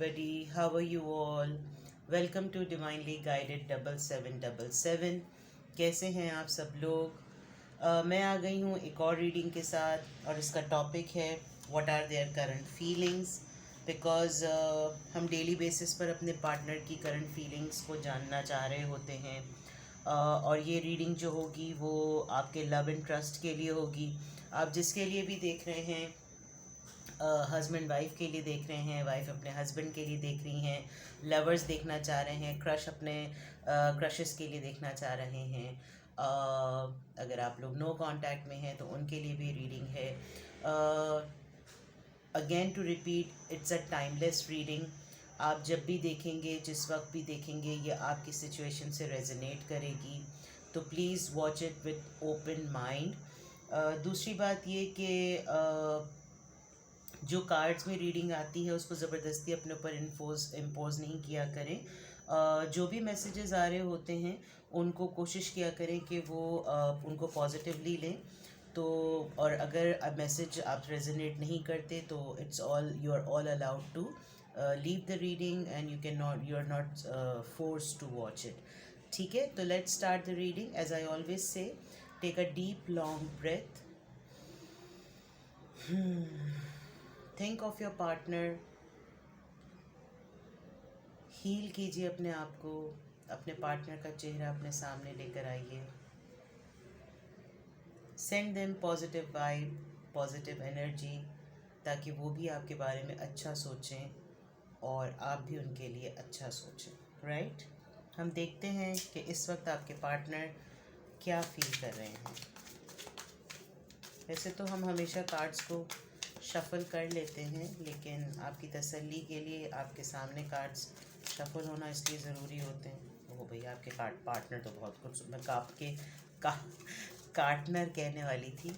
everybody, how are you all? Welcome to Divinely Guided 7777। कैसे हैं आप सब लोग? मैं आ गई हूँ एक और रीडिंग के साथ और इसका टॉपिक है what are their current feelings. Because हम डेली बेसिस पर अपने पार्टनर की करंट फीलिंग्स को जानना चाह रहे होते हैं। और ये रीडिंग जो होगी वो आपके लव एंड ट्रस्ट के लिए होगी। आप जिसके लिए भी देख रहे हैं, हस्बैंड वाइफ के लिए देख रहे हैं, वाइफ अपने हस्बैंड के लिए देख रही हैं, लवर्स देखना चाह रहे हैं, क्रश अपने क्रशेस के लिए देखना चाह रहे हैं, अगर आप लोग नो कांटेक्ट में हैं तो उनके लिए भी रीडिंग है। Again to repeat, it's a timeless reading. आप जब भी देखेंगे, जिस वक्त भी देखेंगे, ये आपकी सिचुएशन से रेजोनेट करेगी, तो please watch it with open mind. दूसरी बात ये कि जो कार्ड्स में रीडिंग आती है उसको ज़बरदस्ती अपने ऊपर इम्पोज नहीं किया करें। जो भी मैसेजेस आ रहे होते हैं उनको कोशिश किया करें कि वो उनको पॉजिटिवली लें। तो और अगर मैसेज आप रेजोनेट नहीं करते तो it's all, you are all allowed to leave the reading and you are not force to watch it. ठीक है, तो let's start the reading. As I always say, take a deep long breath. Think of your partner. Heal कीजिए अपने आप को, अपने partner का चेहरा अपने सामने लेकर आइए। Send them positive vibe, positive energy, ताकि वो भी आपके बारे में अच्छा सोचें और आप भी उनके लिए अच्छा सोचें। राइट? हम देखते हैं कि इस वक्त आपके पार्टनर क्या फील कर रहे हैं। वैसे तो हम हमेशा कार्ड्स को शफ़ल कर लेते हैं, लेकिन आपकी तसल्ली के लिए आपके सामने कार्ड्स शफ़ल होना इसलिए ज़रूरी होते हैं। वो भैया आपके पार्टनर तो बहुत कुछ, मैं आपके पार्टनर कहने वाली थी,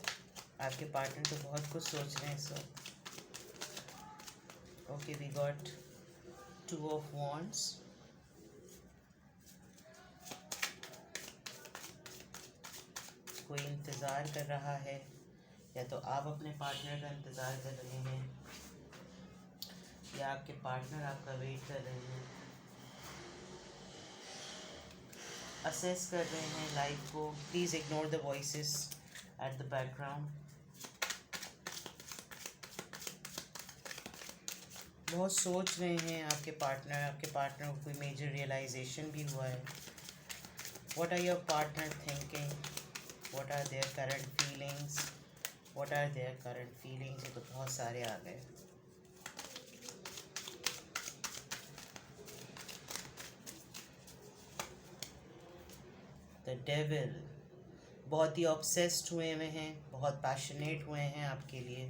आपके पार्टनर तो बहुत कुछ सोच रहे हैं इस वक्त। Okay, we got 2 of wands. कोई इंतज़ार कर रहा है, या तो आप अपने पार्टनर का इंतज़ार कर रहे हैं या आपके पार्टनर आपका वेट कर रहे हैं, असेस कर रहे हैं लाइफ को। Please ignore the voices at the background. बहुत सोच रहे हैं आपके पार्टनर को कोई मेजर रियलाइजेशन भी हुआ है। What are your partner thinking? What are their current feelings? What are their current feelings? ये तो बहुत सारे आ गए। द डेविल, बहुत ही ऑब्सेस्ड हुए हैं, बहुत पैशनेट हुए हैं आपके लिए।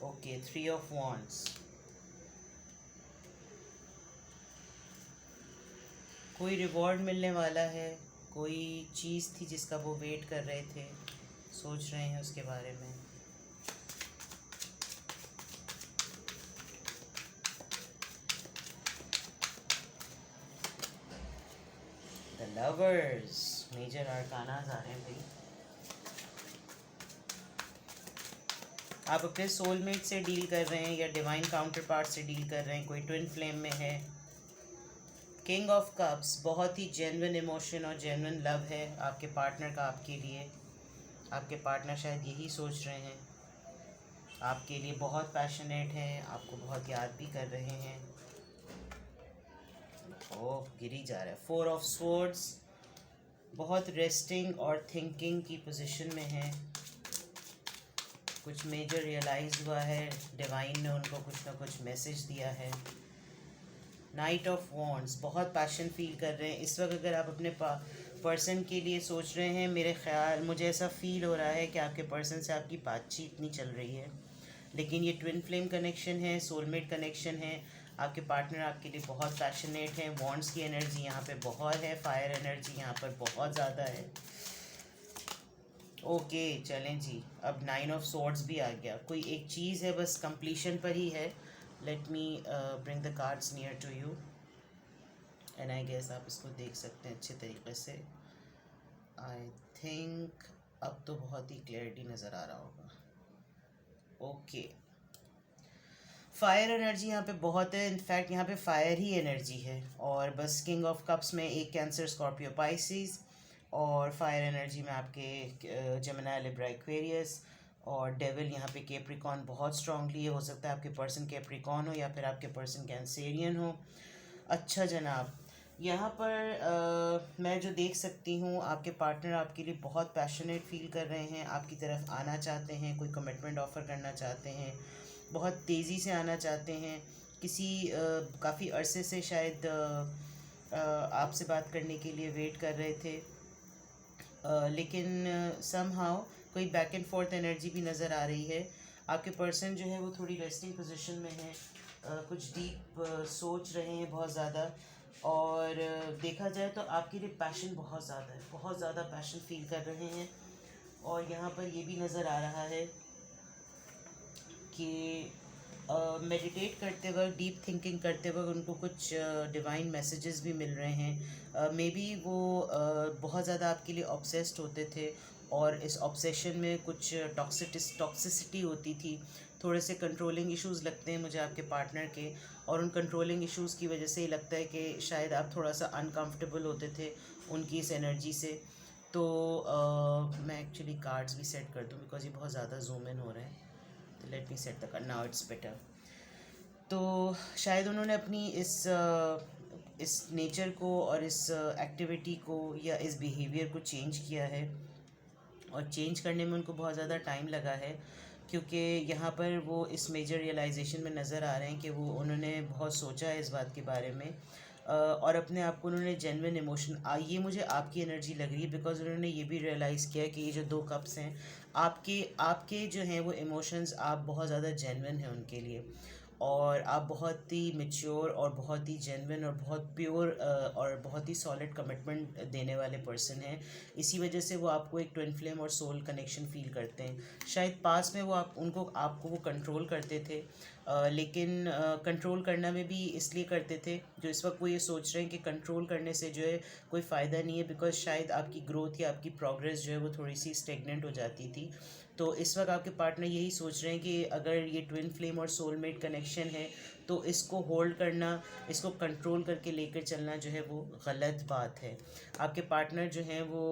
Okay, 3 of wands. कोई रिवॉर्ड मिलने वाला है, कोई चीज़ थी जिसका वो वेट कर रहे थे, सोच रहे हैं उसके बारे में। द लवर्स, मेजर आर्कानाज आ रहे हैं भाई। आप अपने सोलमेट से डील कर रहे हैं या डिवाइन काउंटर पार्ट से डील कर रहे हैं, कोई ट्विन फ्लेम में है। किंग ऑफ कप्स, बहुत ही जेन्युइन इमोशन और जेन्युइन लव है आपके पार्टनर का आपके लिए। आपके पार्टनर शायद यही सोच रहे हैं, आपके लिए बहुत पैशनेट हैं, आपको बहुत याद भी कर रहे हैं। ओह, गिरी जा रहा है। 4 ऑफ स्वॉर्ड्स, बहुत रेस्टिंग और थिंकिंग की पोजीशन में है। कुछ मेजर रियलाइज हुआ है, डिवाइन ने उनको कुछ ना कुछ मैसेज दिया है। नाइट ऑफ वॉन्ड्स, बहुत पैशन फील कर रहे हैं इस वक्त। अगर आप अपने पर्सन के लिए सोच रहे हैं, मुझे ऐसा फील हो रहा है कि आपके पर्सन से आपकी बातचीत नहीं चल रही है, लेकिन ये ट्विन फ्लेम कनेक्शन है, सोलमेट कनेक्शन है। आपके पार्टनर आपके लिए बहुत पैशनेट हैं। वॉन्ड्स की एनर्जी यहाँ पे बहुत है, फायर एनर्जी यहाँ पर बहुत ज़्यादा है। ओके, चलें जी, अब 9 ऑफ स्वॉर्ड्स भी आ गया। कोई एक चीज़ है, बस कंप्लीशन पर ही है। Let me bring the cards near to you and I guess आप इसको देख सकते हैं अच्छे तरीके से। आई थिंक अब तो बहुत ही क्लैरिटी नज़र आ रहा होगा। ओके, फायर एनर्जी यहाँ पे बहुत है, इनफैक्ट यहाँ पे फायर ही एनर्जी है। और बस किंग ऑफ कप्स में एक कैंसर, स्कॉर्पियो, पाइसिस। और फायर एनर्जी में आपके जेमिनी, लिब्रा, एक्वेरियस। और डेविल यहाँ पे कैप्रिकॉन बहुत स्ट्रांगली है। हो सकता है आपके पर्सन कैप्रिकॉन हो या फिर आपके पर्सन कैंसेरियन हो। अच्छा जनाब, यहाँ पर मैं जो देख सकती हूँ, आपके पार्टनर आपके लिए बहुत पैशनेट फील कर रहे हैं, आपकी तरफ आना चाहते हैं, कोई कमिटमेंट ऑफ़र करना चाहते हैं, बहुत तेज़ी से आना चाहते हैं। किसी काफ़ी अरसे से शायद आपसे बात करने के लिए वेट कर रहे थे, लेकिन समहाउ कोई बैक एंड फोर्थ एनर्जी भी नज़र आ रही है। आपके पर्सन जो है वो थोड़ी रेस्टिंग पोजीशन में है, कुछ डीप सोच रहे हैं बहुत ज़्यादा। और देखा जाए तो आपके लिए पैशन बहुत ज़्यादा है, बहुत ज़्यादा पैशन फील कर रहे हैं। और यहाँ पर ये भी नज़र आ रहा है कि मेडिटेट करते वक्त, डीप थिंकिंग करते वक्त उनको कुछ डिवाइन मैसेजेस भी मिल रहे हैं। मे बी वो बहुत ज़्यादा आपके लिए ऑब्सेस्ड होते थे, और इस ऑब्सेशन में कुछ टॉक्सिसिटी होती थी। थोड़े से कंट्रोलिंग इश्यूज़ लगते हैं मुझे आपके पार्टनर के, और उन कंट्रोलिंग इश्यूज़ की वजह से ही लगता है कि शायद आप थोड़ा सा अनकंफर्टेबल होते थे उनकी इस एनर्जी से। तो मैं एक्चुअली कार्ड्स भी सेट कर दूँ बिकॉज ये बहुत ज़्यादा जूम इन हो रहे हैं। तो let me set the card, now it's better. तो शायद उन्होंने अपनी इस नेचर को और इस एक्टिविटी को या इस बिहेवियर को चेंज किया है, और चेंज करने में उनको बहुत ज़्यादा टाइम लगा है, क्योंकि यहाँ पर वो इस मेजर रियलाइजेशन में नज़र आ रहे हैं कि वो उन्होंने बहुत सोचा है इस बात के बारे में। और अपने आप को उन्होंने जेन्युइन इमोशन, ये मुझे आपकी एनर्जी लग रही है बिकॉज उन्होंने ये भी रियलाइज़ किया कि ये जो 2 कप्स हैं, आपके आपके जो हैं वो इमोशंस, आप बहुत ज़्यादा जेन्युइन हैं उनके लिए। और आप बहुत ही मैच्योर और बहुत ही जेन्युइन और बहुत प्योर और बहुत ही सॉलिड कमिटमेंट देने वाले पर्सन हैं। इसी वजह से वो आपको एक ट्विन फ्लेम और सोल कनेक्शन फील करते हैं। शायद पास में वो आपको वो कंट्रोल करते थे, लेकिन कंट्रोल करना में भी इसलिए करते थे जो इस वक्त वो ये सोच रहे हैं कि कंट्रोल करने से जो है कोई फ़ायदा नहीं है, बिकॉज शायद आपकी ग्रोथ या आपकी प्रोग्रेस जो है वो थोड़ी सी स्टेगनेंट हो जाती थी। तो इस वक्त आपके पार्टनर यही सोच रहे हैं कि अगर ये ट्विन फ्लेम और सोलमेट कनेक्शन है तो इसको होल्ड करना, इसको कंट्रोल करके लेकर चलना जो है वो गलत बात है। आपके पार्टनर जो हैं वो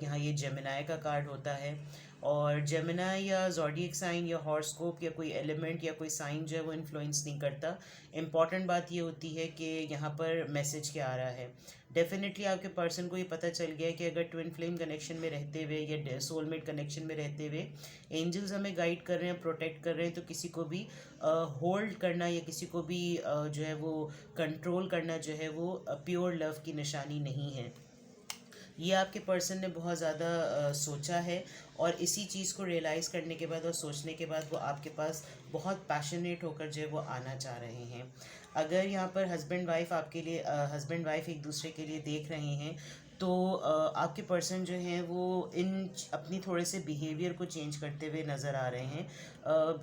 यहाँ ये जेमिनाई का कार्ड होता है, और जेमिनाई या ज़ोडिएक साइन या हॉरोस्कोप या कोई एलिमेंट या कोई साइन जो है वो इन्फ्लुएंस नहीं करता। इम्पॉर्टेंट बात ये होती है कि यहाँ पर मैसेज क्या आ रहा है। डेफिनेटली आपके पर्सन को ये पता चल गया है कि अगर ट्विन फ्लेम कनेक्शन में रहते हुए या सोलमेट कनेक्शन में रहते हुए एंजल्स हमें गाइड कर रहे हैं, प्रोटेक्ट कर रहे हैं, तो किसी को भी होल्ड करना या किसी को भी जो है वो कंट्रोल करना जो है वो प्योर लव की निशानी नहीं है। ये आपके पर्सन ने बहुत ज़्यादा सोचा है, और इसी चीज़ को रियलाइज़ करने के बाद और सोचने के बाद वो आपके पास बहुत पैशनेट होकर जो है वो आना चाह रहे हैं। अगर यहाँ पर हस्बैंड वाइफ आपके लिए हस्बैंड वाइफ एक दूसरे के लिए देख रहे हैं, तो आपके पर्सन जो हैं वो अपनी थोड़े से बिहेवियर को चेंज करते हुए नज़र आ रहे हैं।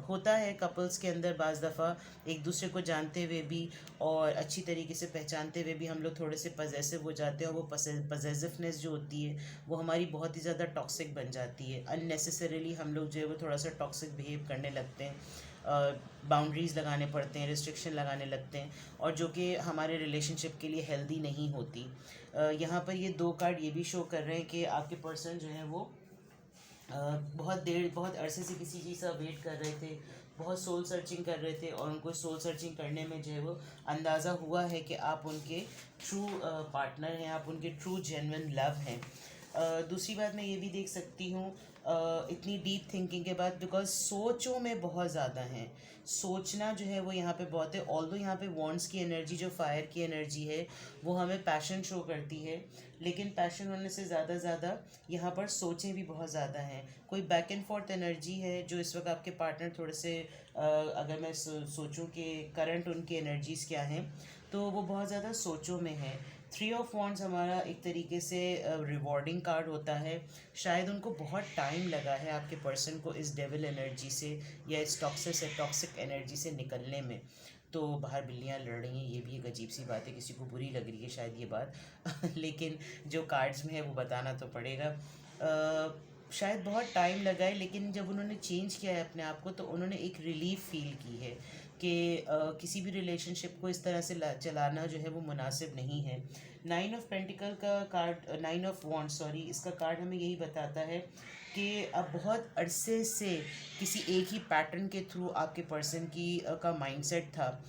होता है कपल्स के अंदर बाज़ दफ़ा एक दूसरे को जानते हुए भी और अच्छी तरीके से पहचानते हुए भी हम लोग थोड़े से पजेसिव हो जाते हैं, और वो पजेसिवनेस जो होती है वो हमारी बहुत ही ज़्यादा टॉक्सिक बन जाती है। अननेसेसरीली हम लोग जो है वो थोड़ा सा टॉक्सिक बिहेव करने लगते हैं, बाउंड्रीज़ लगाने पड़ते हैं, रिस्ट्रिक्शन लगाने लगते हैं, और जो कि हमारे रिलेशनशिप के लिए हेल्दी नहीं होती। यहाँ पर ये 2 कार्ड ये भी शो कर रहे हैं कि आपके पर्सन जो है वो बहुत अरसे से किसी चीज़ का वेट कर रहे थे, बहुत सोल सर्चिंग कर रहे थे, और उनको सोल सर्चिंग करने में जो है वो अंदाज़ा हुआ है कि आप उनके ट्रू पार्टनर हैं, आप उनके ट्रू जेन्युइन लव हैं। दूसरी बात मैं ये भी देख सकती हूँ इतनी डीप थिंकिंग के बाद, बिकॉज सोचों में बहुत ज़्यादा हैं, सोचना जो है वो यहाँ पे बहुत है। ऑल्दो यहाँ पे वॉन्ट्स की एनर्जी जो फायर की एनर्जी है वो हमें पैशन शो करती है, लेकिन पैशन होने से ज़्यादा यहाँ पर सोचें भी बहुत ज़्यादा हैं। कोई बैक एंड फोर्थ एनर्जी है जो इस वक्त आपके पार्टनर थोड़े से अगर मैं सोचूं कि करंट उनकी एनर्जीज़ क्या हैं, तो वो बहुत ज़्यादा सोचों में है। 3 ऑफ वॉन्ड्स हमारा एक तरीके से रिवॉर्डिंग कार्ड होता है। शायद उनको बहुत टाइम लगा है आपके पर्सन को इस डेविल एनर्जी से या इस टॉक्सिक एनर्जी से निकलने में। तो बाहर बिल्लियाँ लड़ रही हैं, ये भी एक अजीब सी बात है, किसी को बुरी लग रही है शायद ये बात लेकिन जो कार्ड्स में है वो बताना तो पड़ेगा। शायद बहुत टाइम लगा है, लेकिन जब उन्होंने चेंज किया है अपने आप को तो उन्होंने एक रिलीफ फील की है कि किसी भी रिलेशनशिप को इस तरह से चलाना जो है वो मुनासिब नहीं है। 9 ऑफ पेंटिकल का कार्ड, 9 ऑफ वॉन्ड सॉरी, इसका कार्ड हमें यही बताता है कि अब बहुत अरसे से किसी एक ही पैटर्न के थ्रू आपके पर्सन की का माइंडसेट था।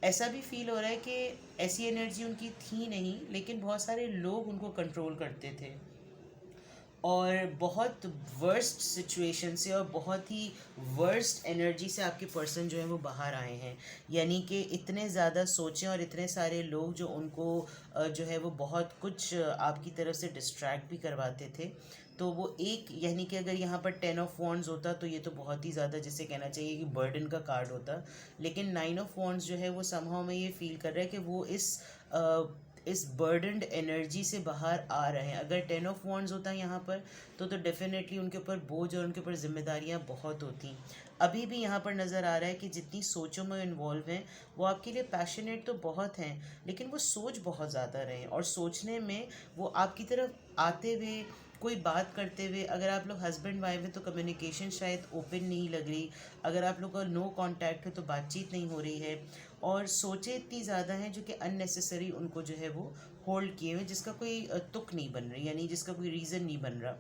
ऐसा भी फील हो रहा है कि ऐसी एनर्जी उनकी थी नहीं, लेकिन बहुत सारे लोग उनको कंट्रोल करते थे और बहुत वर्स्ट सिचुएशन से और बहुत ही वर्स्ट एनर्जी से आपके पर्सन जो है वो बाहर आए हैं। यानी कि इतने ज़्यादा सोचें और इतने सारे लोग जो उनको जो है वो बहुत कुछ आपकी तरफ से डिस्ट्रैक्ट भी करवाते थे। तो वो एक, यानी कि अगर यहाँ पर 10 ऑफ वॉन्ड्स होता तो ये तो बहुत ही ज़्यादा, जिसे कहना चाहिए कि बर्डन का कार्ड होता। लेकिन 9 ऑफ वॉन्ड्स जो है वो समहाउ में ये फील कर रहा है कि वो इस बर्डनड एनर्जी से बाहर आ रहे हैं। अगर 10 ऑफ वॉन्ड्स होता यहाँ पर तो डेफिनेटली उनके ऊपर बोझ और उनके ऊपर जिम्मेदारियाँ बहुत होती। अभी भी यहाँ पर नज़र आ रहा है कि जितनी सोचों में इन्वॉल्व हैं वो आपके लिए पैशनेट तो बहुत हैं, लेकिन वो सोच बहुत ज़्यादा रहे हैं और सोचने में वो आपकी तरफ आते हुए, कोई बात करते हुए, अगर आप लोग हस्बैंड वाइफ हैं तो कम्युनिकेशन शायद ओपन नहीं लग रही, अगर आप लोग का नो कांटेक्ट है तो बातचीत नहीं हो रही है, और सोचें इतनी ज़्यादा हैं जो कि अननेसेसरी उनको जो है वो होल्ड किए हुए, जिसका कोई तुक नहीं बन रही, यानी जिसका कोई रीज़न नहीं बन रहा।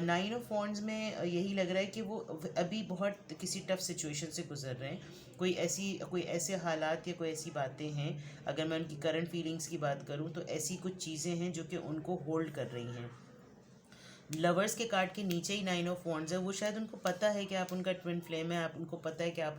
9 ऑफ वॉन्ड्स में यही लग रहा है कि वो अभी बहुत किसी टफ सिचुएशन से गुजर रहे हैं। कोई ऐसे हालात या कोई ऐसी बातें हैं, अगर मैं उनकी करंट फीलिंग्स की बात करूं तो ऐसी कुछ चीज़ें हैं जो कि उनको होल्ड कर रही हैं। लवर्स के कार्ड के नीचे ही 9 ऑफ वॉन्ड्स है। वो शायद उनको पता है कि आप उनका ट्विन फ्लेम है, आप उनको पता है कि आप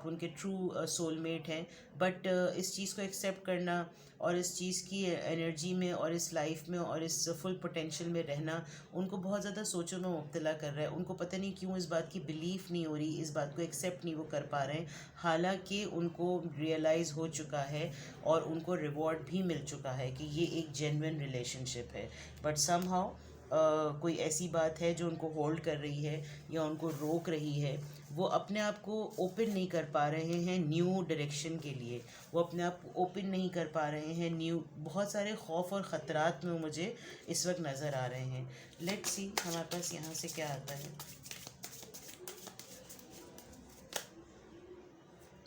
उनके ट्रू सोलमेट हैं, बट इस चीज़ को एक्सेप्ट करना और इस चीज़ की एनर्जी में और इस लाइफ में और इस फुल पोटेंशियल में रहना उनको बहुत ज़्यादा सोचों में मुब्तला कर रहा है। उनको पता नहीं क्यों इस बात की बिलीफ नहीं हो रही, इस बात को एक्सेप्ट नहीं वो कर पा रहे हैं, हालांकि उनको रियलाइज़ हो चुका है और उनको रिवॉर्ड भी मिल चुका है कि ये एक जेन्युइन रिलेशनशिप है। बट समहाउ कोई ऐसी बात है जो उनको होल्ड कर रही है या उनको रोक रही है। वो अपने आप को ओपन नहीं कर पा रहे हैं न्यू डायरेक्शन के लिए, वो अपने आप को ओपन नहीं कर पा रहे हैं न्यू, बहुत सारे खौफ और ख़तरात में मुझे इस वक्त नज़र आ रहे हैं। लेट्स सी हमारे पास यहाँ से क्या आता है।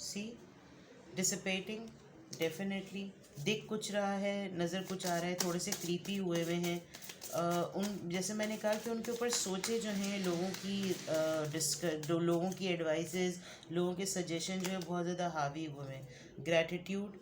सी डिसिपेटिंग, डेफिनेटली दिख कुछ रहा है, नज़र कुछ आ रहा है, थोड़े से क्रीपी हुए हुए हैं। उन, जैसे मैंने कहा कि उनके ऊपर सोचे जो हैं लोगों की एडवाइसेस, लोगों के सजेशन जो है बहुत ज़्यादा हावी हुए हैं। ग्रैटिट्यूड,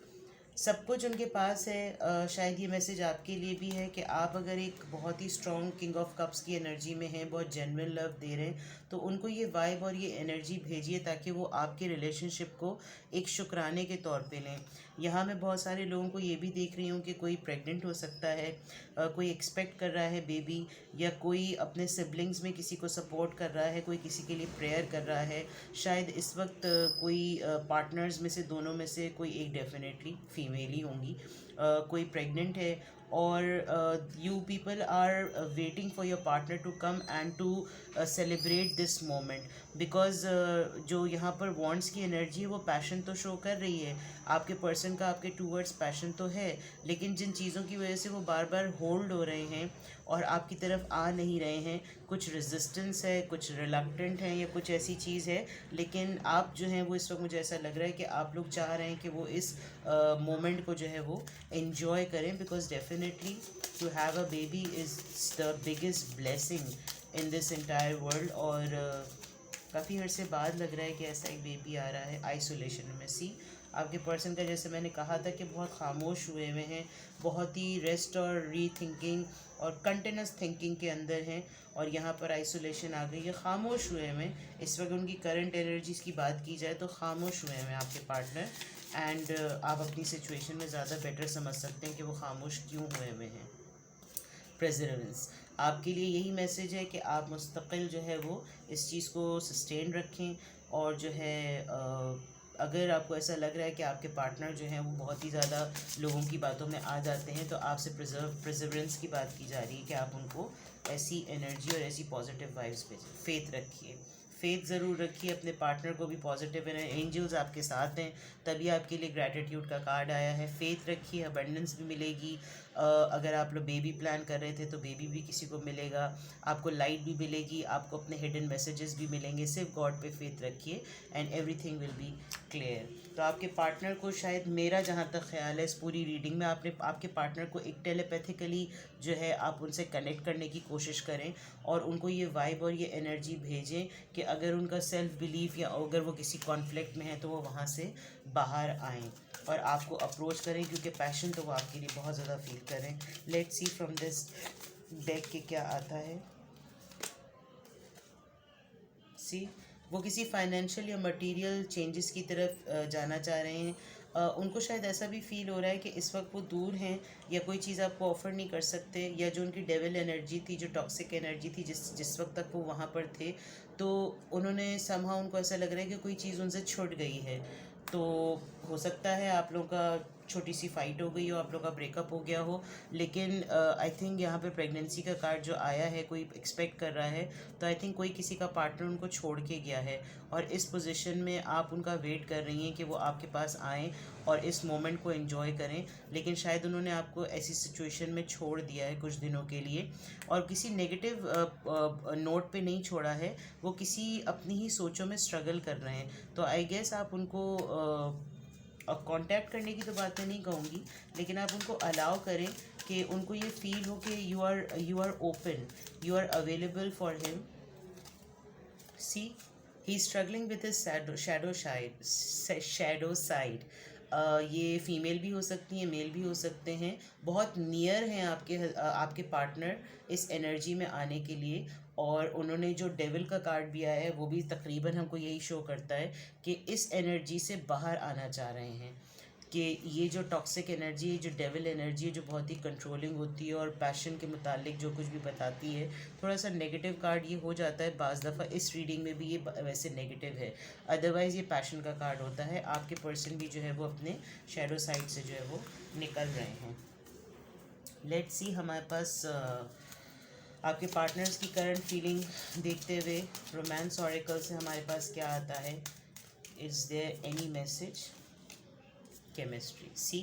सब कुछ उनके पास है। शायद ये मैसेज आपके लिए भी है कि आप अगर एक बहुत ही स्ट्रॉन्ग किंग ऑफ कप्स की एनर्जी में हैं, बहुत जेन्युइन लव दे रहे हैं, तो उनको ये वाइब और ये एनर्जी भेजिए ताकि वो आपके रिलेशनशिप को एक शुक्राने के तौर पे लें। यहाँ मैं बहुत सारे लोगों को ये भी देख रही हूँ कि कोई प्रेग्नेंट हो सकता है, कोई एक्सपेक्ट कर रहा है बेबी, या कोई अपने सिबलिंग्स में किसी को सपोर्ट कर रहा है, कोई किसी के लिए प्रेयर कर रहा है। शायद इस वक्त कोई पार्टनर्स में से, दोनों में से कोई एक, डेफिनेटली फीमेल ही होंगी, कोई प्रेग्नेंट है और you people are waiting for your partner to come and to celebrate this moment, because जो यहाँ पर वॉन्ट्स की एनर्जी है वो पैशन तो शो कर रही है, आपके पर्सन का आपके टूवर्ड्स पैशन तो है, लेकिन जिन चीज़ों की वजह से वो बार बार होल्ड हो रहे हैं और आपकी तरफ आ नहीं रहे हैं, कुछ रेजिस्टेंस है, कुछ रिलक्टेंट है, या कुछ ऐसी चीज़ है, लेकिन आप जो हैं वो इस वक्त मुझे ऐसा लग रहा है कि आप लोग चाह रहे हैं कि वो इस मोमेंट को जो है वो इन्जॉय करें, because definitely to have a baby is the biggest blessing in this entire world. और काफ़ी अरसे बाद लग रहा है कि ऐसा एक बेबी आ रहा है आइसोलेशन में। सी आपके पर्सन का, जैसे मैंने कहा था कि बहुत खामोश हुए हुए हैं, बहुत ही रेस्ट और री थिंकिंग और कंटिन्यूस थिंकिंग के अंदर हैं, और यहाँ पर आइसोलेशन आ गई है, खामोश हुए हुए हैं। इस वक्त उनकी करंट एनर्जीज़ की बात की जाए तो खामोश हुए हुए हैं आपके पार्टनर, एंड आप अपनी सिचुएशन में ज़्यादा बेटर समझ सकते हैं कि वो खामोश क्यों हुए हुए हैं। प्रेजरेंस, आपके लिए यही मैसेज है कि आप मुस्तकिल जो है वो इस चीज़ को सस्टेन रखें, और जो है अगर आपको ऐसा लग रहा है कि आपके पार्टनर जो हैं वो बहुत ही ज़्यादा लोगों की बातों में आ जाते हैं, तो आपसे प्रिजर्वेंस की बात की जा रही है कि आप उनको ऐसी एनर्जी और ऐसी पॉजिटिव वाइब्स भेजें। फेथ रखिए, फेथ ज़रूर रखिए, अपने पार्टनर को भी पॉजिटिव है, एंजल्स आपके साथ हैं, तभी आपके लिए ग्रैटिट्यूड का कार्ड आया है। फेथ रखिए, अबंडेंस भी मिलेगी, अगर आप लोग बेबी प्लान कर रहे थे तो बेबी भी किसी को मिलेगा, आपको लाइट भी मिलेगी, आपको अपने हिडन मैसेजेस भी मिलेंगे। सिर्फ गॉड पे फेथ रखिए and everything will be clear. तो आपके पार्टनर को, शायद मेरा जहाँ तक ख्याल है इस पूरी रीडिंग में, आपके पार्टनर को एक टेलीपैथिकली जो है आप उनसे कनेक्ट करने की कोशिश करें और उनको ये वाइब और ये एनर्जी भेजें कि अगर उनका सेल्फ बिलीफ या अगर वो किसी कॉन्फ्लिक्ट में है तो वो वहाँ से बाहर आएँ और आपको अप्रोच करें, क्योंकि पैशन तो वो आपके लिए बहुत ज़्यादा फील करें। Let's see from this deck के क्या आता है। सी, वो किसी फाइनेंशियल या मटेरियल चेंजेस की तरफ जाना चाह रहे हैं। उनको शायद ऐसा भी फील हो रहा है कि इस वक्त वो दूर हैं या कोई चीज़ आपको ऑफ़र नहीं कर सकते, या जो उनकी डेविल एनर्जी थी, जो टॉक्सिक एनर्जी थी, जिस वक्त तक वो वहाँ पर थे, तो उन्होंने समहाउ, उनको ऐसा लग रहा है कि कोई चीज़ उनसे छूट गई है। तो हो सकता है आप लोगों का छोटी सी फाइट हो गई हो, आप लोगों का ब्रेकअप हो गया हो, लेकिन आई थिंक यहाँ पे प्रेगनेंसी का कार्ड जो आया है, कोई एक्सपेक्ट कर रहा है, तो आई थिंक कोई किसी का पार्टनर उनको छोड़ के गया है और इस पोजीशन में आप उनका वेट कर रही हैं कि वो आपके पास आएँ और इस मोमेंट को एंजॉय करें। लेकिन शायद उन्होंने आपको ऐसी सिचुएशन में छोड़ दिया है कुछ दिनों के लिए, और किसी नेगेटिव नोट पे नहीं छोड़ा है, वो किसी अपनी ही सोचों में स्ट्रगल कर रहे हैं। तो आई गेस आप उनको अब कांटेक्ट करने की तो बात मैं नहीं कहूँगी, लेकिन आप उनको अलाउ करें कि उनको ये फील हो कि you are open, you are available for him. See, he struggling with his shadow side. ये फीमेल भी हो सकती हैं, मेल भी हो सकते हैं। बहुत नियर हैं आपके पार्टनर इस एनर्जी में आने के लिए, और उन्होंने जो डेविल का कार्ड भी आया है वो भी तकरीबन हमको यही शो करता है कि इस एनर्जी से बाहर आना चाह रहे हैं। कि ये जो टॉक्सिक एनर्जी है, जो डेविल एनर्जी है, जो बहुत ही कंट्रोलिंग होती है और पैशन के मुतालिक जो कुछ भी बताती है, थोड़ा सा नेगेटिव कार्ड ये हो जाता है बाज़ दफ़ा। इस रीडिंग में भी ये वैसे नेगेटिव है, अदरवाइज़ ये पैशन का कार्ड होता है। आपके पर्सन भी जो है वो अपने शैडो साइड से जो है वो निकल रहे हैं। लेट्स सी हमारे पास आपके पार्टनर्स की करंट फीलिंग देखते हुए रोमांस ऑरेकल से हमारे पास क्या आता है। Is there any message? Chemistry. See,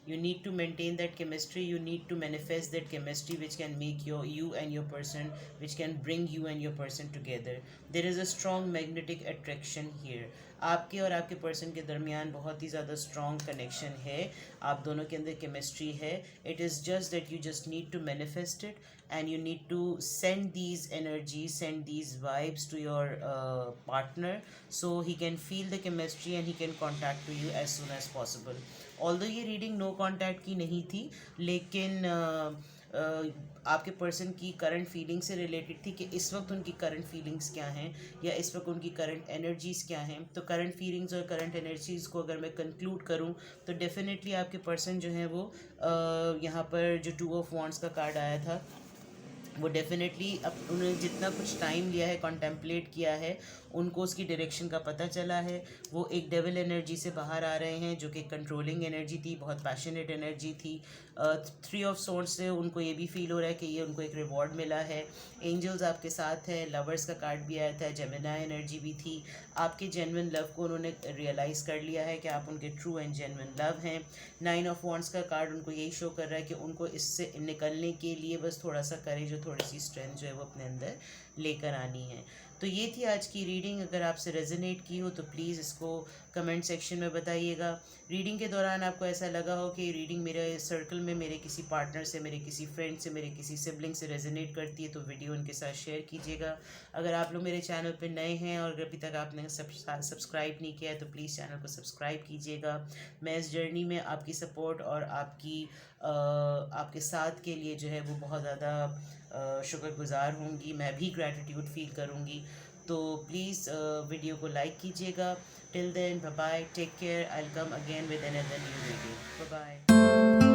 you need to maintain that chemistry, you need to manifest that chemistry which can make you and your person, which can bring you and your person together. There is a strong magnetic attraction here. आपके और आपके person के दरमियान बहुत ही ज़्यादा strong connection है, आप दोनों के अंदर केमिस्ट्री है। It is just that you just need to manifest it and you need to send these energies, send these vibes to your partner, so he can feel the chemistry and he can contact to you as soon as possible. Although ये reading no contact की नहीं थी, लेकिन आपके person की current feeling से related थी कि इस वक्त उनकी करंट फीलिंग्स क्या हैं या इस वक्त उनकी करंट एनर्जीज़ क्या हैं। तो करंट फीलिंग्स और करंट एनर्जीज़ को अगर मैं कंक्लूड करूं तो डेफिनेटली आपके पर्सन जो है वो यहाँ पर जो 2 ऑफ वॉन्ड्स का कार्ड आया था, वो डेफिनेटली अब उन्होंने जितना कुछ टाइम लिया है, कॉन्टेम्पलेट किया है, उनको उसकी डायरेक्शन का पता चला है। वो एक डेविल एनर्जी से बाहर आ रहे हैं जो कि कंट्रोलिंग एनर्जी थी, बहुत पैशनेट एनर्जी थी। 3 ऑफ सोर्ड्स से उनको ये भी फील हो रहा है कि ये उनको एक रिवॉर्ड मिला है। एंजल्स आपके साथ हैं, लवर्स का कार्ड भी आया था, जेमिनाई एनर्जी भी थी। आपके जेन्युइन लव को उन्होंने रियलाइज़ कर लिया है कि आप उनके ट्रू एंड जेन्युइन लव हैं। 9 ऑफ वॉन्ड्स का कार्ड उनको यही शो कर रहा है कि उनको इससे निकलने के लिए बस थोड़ा सा करेज और थोड़ी सी स्ट्रेंथ जो है वो अपने अंदर लेकर आनी है। तो ये थी आज की रीडिंग। अगर आपसे रेजोनेट की हो तो प्लीज़ इसको कमेंट सेक्शन में बताइएगा। रीडिंग के दौरान आपको ऐसा लगा हो कि रीडिंग मेरे सर्कल में मेरे किसी पार्टनर से, मेरे किसी फ्रेंड से, मेरे किसी सिबलिंग से रेजोनेट करती है तो वीडियो उनके साथ शेयर कीजिएगा। अगर आप लोग मेरे चैनल पर नए हैं और अभी तक आपने सब्सक्राइब नहीं किया है तो प्लीज़ चैनल को सब्सक्राइब कीजिएगा। मैं इस जर्नी में आपकी सपोर्ट और आपके साथ के लिए जो है वो बहुत ज़्यादा शुक्रगुजार होंगी। मैं भी ग्रैटिट्यूड फील करूँगी। तो प्लीज़ वीडियो को लाइक कीजिएगा। Till then bye bye, take care, I will come again with another new video. Bye bye.